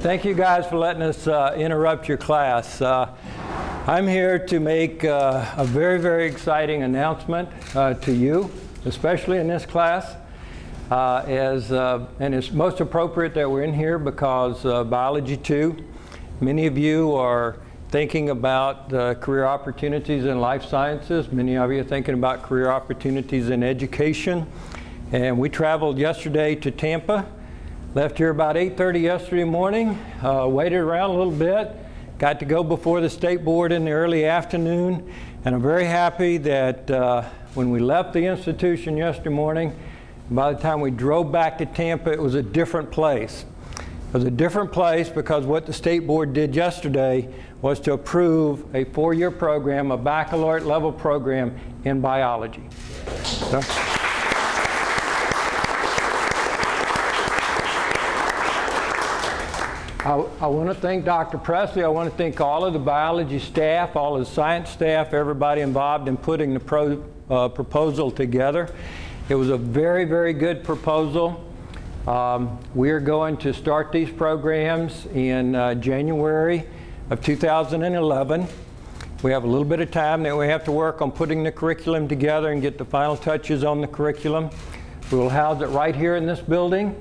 Thank you guys for letting us interrupt your class. I'm here to make a very, very exciting announcement to you, especially in this class. And it's most appropriate that we're in here because Biology 2, many of you are thinking about career opportunities in life sciences. Many of you are thinking about career opportunities in education. And we traveled yesterday to Tampa. Left here about 8:30 yesterday morning, waited around a little bit, got to go before the state board in the early afternoon, and I'm very happy that when we left the institution yesterday morning, by the time we drove back to Tampa, it was a different place. It was a different place because what the state board did yesterday was to approve a 4-year program, a baccalaureate level program in biology. So, I want to thank Dr. Presley. I want to thank all of the biology staff, all of the science staff, everybody involved in putting the proposal together. It was a very, very good proposal. We are going to start these programs in January of 2011. We have a little bit of time that we have to work on putting the curriculum together and get the final touches on the curriculum. We will house it right here in this building.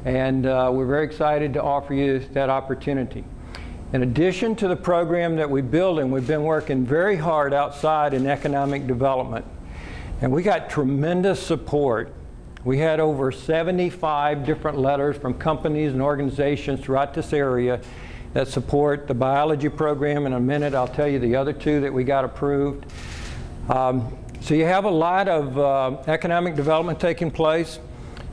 And we're very excited to offer you that opportunity. In addition to the program that we build, and we've been working very hard outside in economic development. And we got tremendous support. We had over 75 different letters from companies and organizations throughout this area that support the biology program. In a minute, I'll tell you the other two that we got approved. So you have a lot of economic development taking place.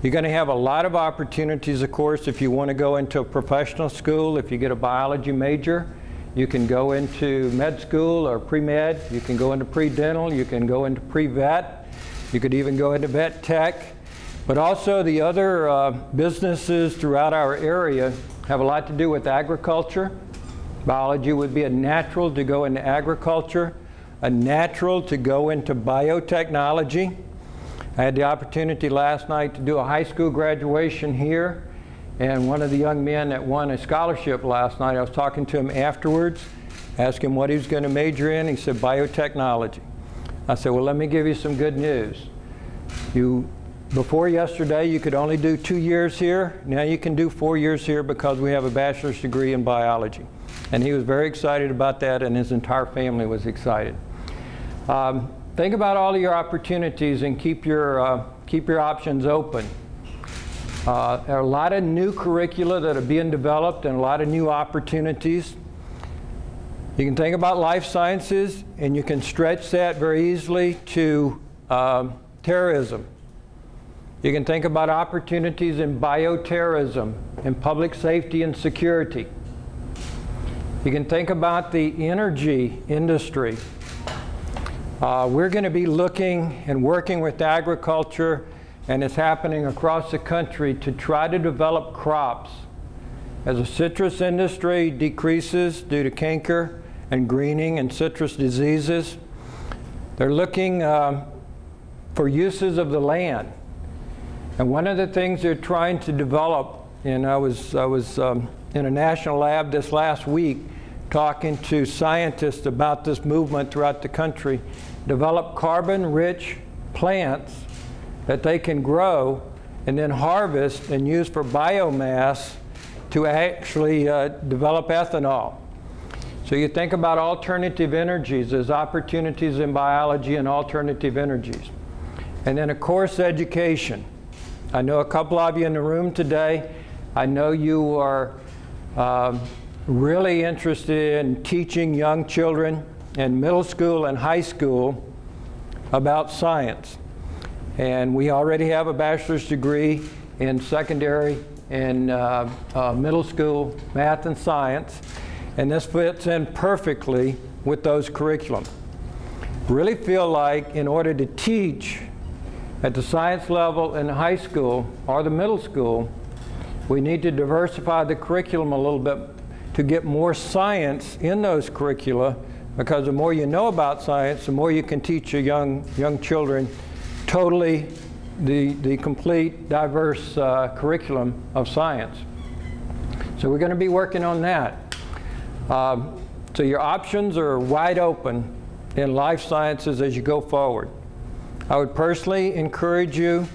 You're going to have a lot of opportunities, of course, if you want to go into a professional school. If you get a biology major, you can go into med school or pre-med. You can go into pre-dental. You can go into pre-vet. You could even go into vet tech. But also the other businesses throughout our area have a lot to do with agriculture. Biology would be a natural to go into agriculture, a natural to go into biotechnology. I had the opportunity last night to do a high school graduation here, and one of the young men that won a scholarship last night, I was talking to him afterwards, asked him what he was going to major in. He said biotechnology. I said, well, let me give you some good news. Before yesterday, you could only do 2 years here. Now you can do 4 years here because we have a bachelor's degree in biology. And he was very excited about that, and his entire family was excited. Think about all of your opportunities and keep your options open. There are a lot of new curricula that are being developed and a lot of new opportunities. You can think about life sciences, and you can stretch that very easily to terrorism. You can think about opportunities in bioterrorism, in public safety and security. You can think about the energy industry. We're going to be looking and working with agriculture, and it's happening across the country, to try to develop crops. As the citrus industry decreases due to canker and greening and citrus diseases, they're looking for uses of the land. And one of the things they're trying to develop, and I was in a national lab this last week talking to scientists about this movement throughout the country, develop carbon-rich plants that they can grow and then harvest and use for biomass to actually develop ethanol. So you think about alternative energies. There's opportunities in biology and alternative energies. And then, of course, education. I know a couple of you in the room today. I know you are really interested in teaching young children in middle school and high school about science. And we already have a bachelor's degree in secondary and middle school math and science. And this fits in perfectly with those curriculum. Really feel like in order to teach at the science level in high school or the middle school, we need to diversify the curriculum a little bit to get more science in those curricula, because the more you know about science, the more you can teach your young children totally the complete diverse curriculum of science. So we're going to be working on that. So your options are wide open in life sciences as you go forward. I would personally encourage you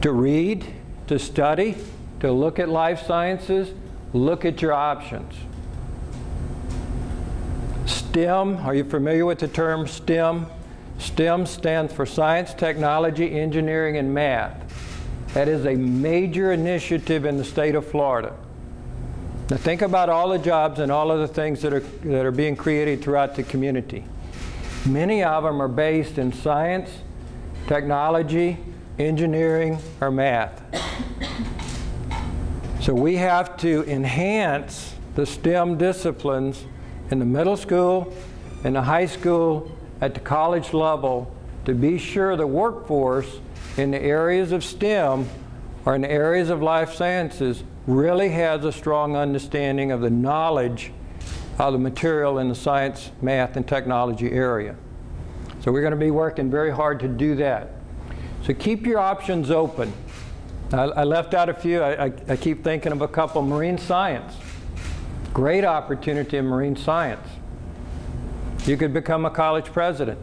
to read, to study, to look at life sciences, look at your options. STEM, are you familiar with the term STEM? STEM stands for Science, Technology, Engineering, and Math. That is a major initiative in the state of Florida. Now think about all the jobs and all of the things that are being created throughout the community. Many of them are based in science, technology, engineering, or math. So we have to enhance the STEM disciplines in the middle school, in the high school, at the college level to be sure the workforce in the areas of STEM or in the areas of life sciences really has a strong understanding of the knowledge of the material in the science, math, and technology area. So we're going to be working very hard to do that. So keep your options open. I left out a few. I keep thinking of a couple. Marine science. Great opportunity in marine science. You could become a college president.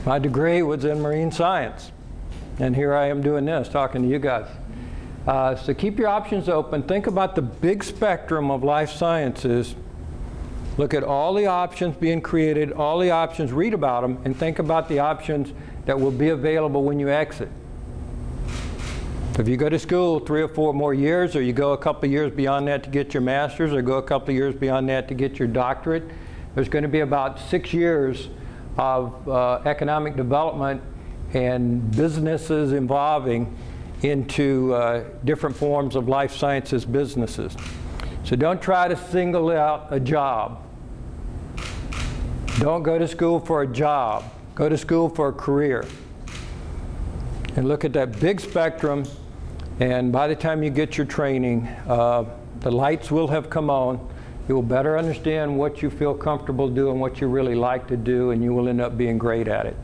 My degree was in marine science. And here I am doing this, talking to you guys. So keep your options open. Think about the big spectrum of life sciences. Look at all the options being created, all the options, read about them, and think about the options that will be available when you exit. If you go to school 3 or 4 more years, or you go a couple of years beyond that to get your master's, or go a couple of years beyond that to get your doctorate, there's going to be about 6 years of economic development and businesses involving into different forms of life sciences businesses. So don't try to single out a job. Don't go to school for a job. Go to school for a career. And look at that big spectrum, and by the time you get your training, the lights will have come on. You will better understand what you feel comfortable doing, what you really like to do, and you will end up being great at it.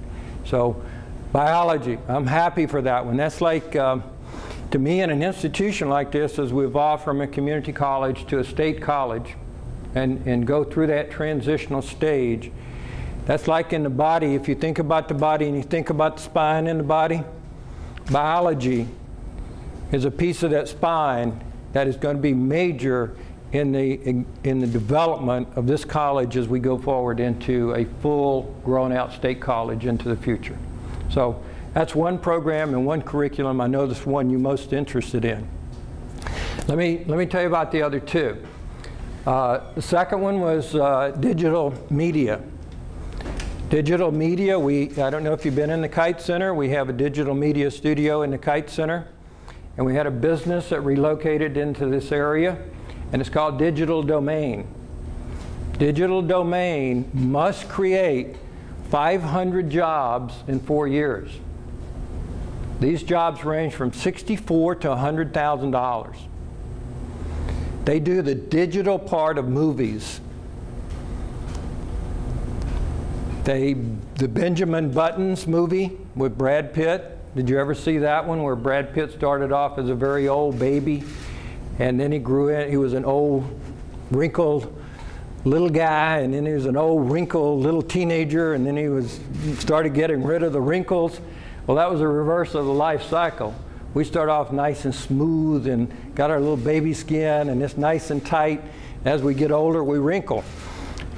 So biology, I'm happy for that one. That's like, to me, in an institution like this, as we evolve from a community college to a state college and go through that transitional stage, that's like in the body. If you think about the body and you think about the spine in the body, biology is a piece of that spine that is going to be major in the development of this college as we go forward into a full grown-out state college into the future. So that's one program and one curriculum. I know this one you're most interested in. Let me tell you about the other two. The second one was digital media. Digital media, I don't know if you've been in the Kite Center. We have a digital media studio in the Kite Center. And we had a business that relocated into this area, and it's called Digital Domain. Digital Domain must create 500 jobs in 4 years. These jobs range from $64,000 to $100,000. They do the digital part of movies. The Benjamin Buttons movie with Brad Pitt. Did you ever see that one where Brad Pitt started off as a very old baby and then he grew in, he was an old wrinkled little guy, and then he was an old wrinkled little teenager, and then he started getting rid of the wrinkles. Well, that was a reverse of the life cycle. We start off nice and smooth and got our little baby skin and it's nice and tight. As we get older, we wrinkle.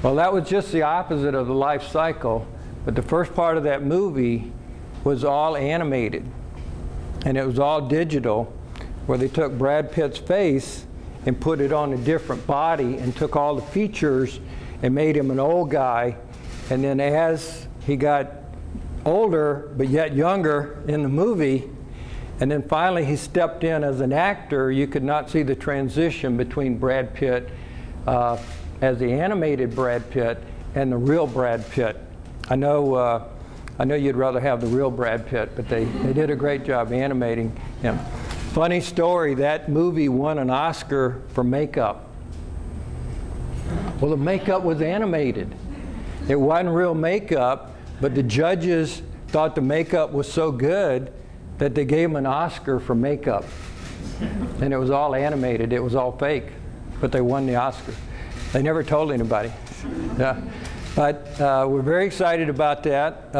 Well, that was just the opposite of the life cycle, but the first part of that movie was all animated, and it was all digital, where they took Brad Pitt's face and put it on a different body and took all the features and made him an old guy. And then as he got older but yet younger in the movie, and then finally he stepped in as an actor, you could not see the transition between Brad Pitt as the animated Brad Pitt and the real Brad Pitt. I know you'd rather have the real Brad Pitt, but they did a great job animating him. Funny story, that movie won an Oscar for makeup. Well, the makeup was animated. It wasn't real makeup, but the judges thought the makeup was so good that they gave him an Oscar for makeup. And it was all animated. It was all fake. But they won the Oscar. They never told anybody. Yeah. But we're very excited about that.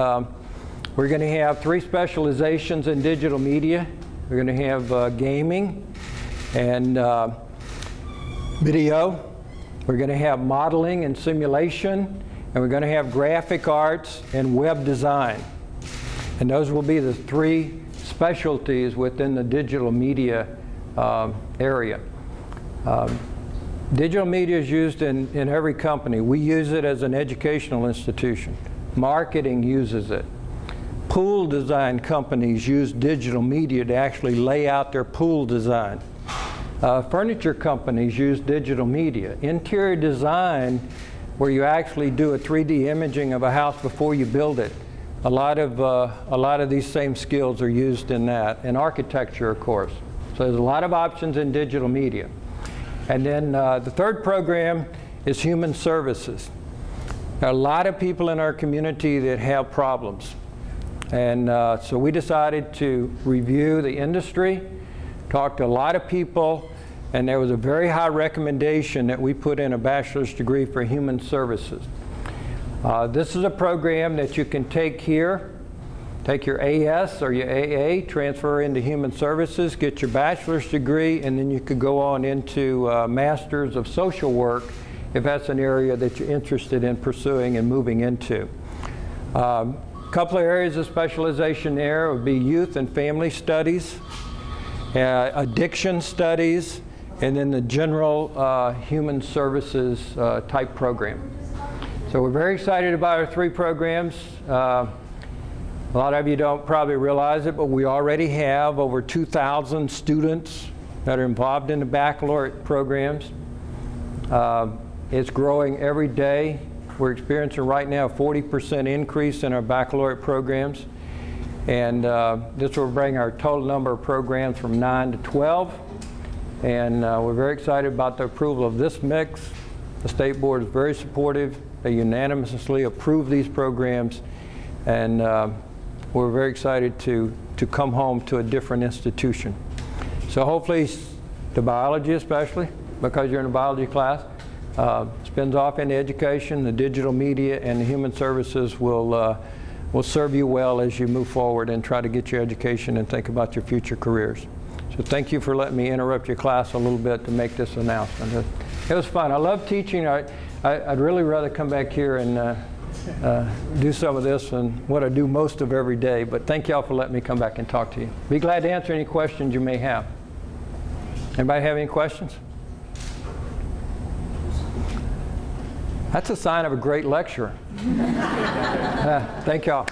We're going to have 3 specializations in digital media. We're going to have gaming and video. We're going to have modeling and simulation. And we're going to have graphic arts and web design. And those will be the 3 specialties within the digital media area. Digital media is used in every company. We use it as an educational institution. Marketing uses it. Pool design companies use digital media to actually lay out their pool design. Furniture companies use digital media. Interior design, where you actually do a 3D imaging of a house before you build it. A lot of these same skills are used in that. And architecture, of course. So there's a lot of options in digital media. And then the 3rd program is human services. There are a lot of people in our community that have problems. And so we decided to review the industry, talk to a lot of people, and there was a very high recommendation that we put in a bachelor's degree for human services. This is a program that you can take here, take your AS or your AA, transfer into human services, get your bachelor's degree, and then you could go on into Masters of Social Work if that's an area that you're interested in pursuing and moving into. A couple of areas of specialization there would be youth and family studies, addiction studies, and then the general human services type program. So we're very excited about our 3 programs. A lot of you don't probably realize it, but we already have over 2,000 students that are involved in the baccalaureate programs. It's growing every day. We're experiencing right now a 40% increase in our baccalaureate programs. And this will bring our total number of programs from 9 to 12. And we're very excited about the approval of this mix. The State Board is very supportive. They unanimously approve these programs. And we're very excited to come home to a different institution. So hopefully the biology especially, because you're in a biology class, spins off into education. The digital media and the human services will serve you well as you move forward and try to get your education and think about your future careers. So thank you for letting me interrupt your class a little bit to make this announcement. It was fun. I love teaching. I'd really rather come back here and do some of this than what I do most of every day. But thank y'all for letting me come back and talk to you. Be glad to answer any questions you may have. Anybody have any questions? That's a sign of a great lecturer. Thank y'all.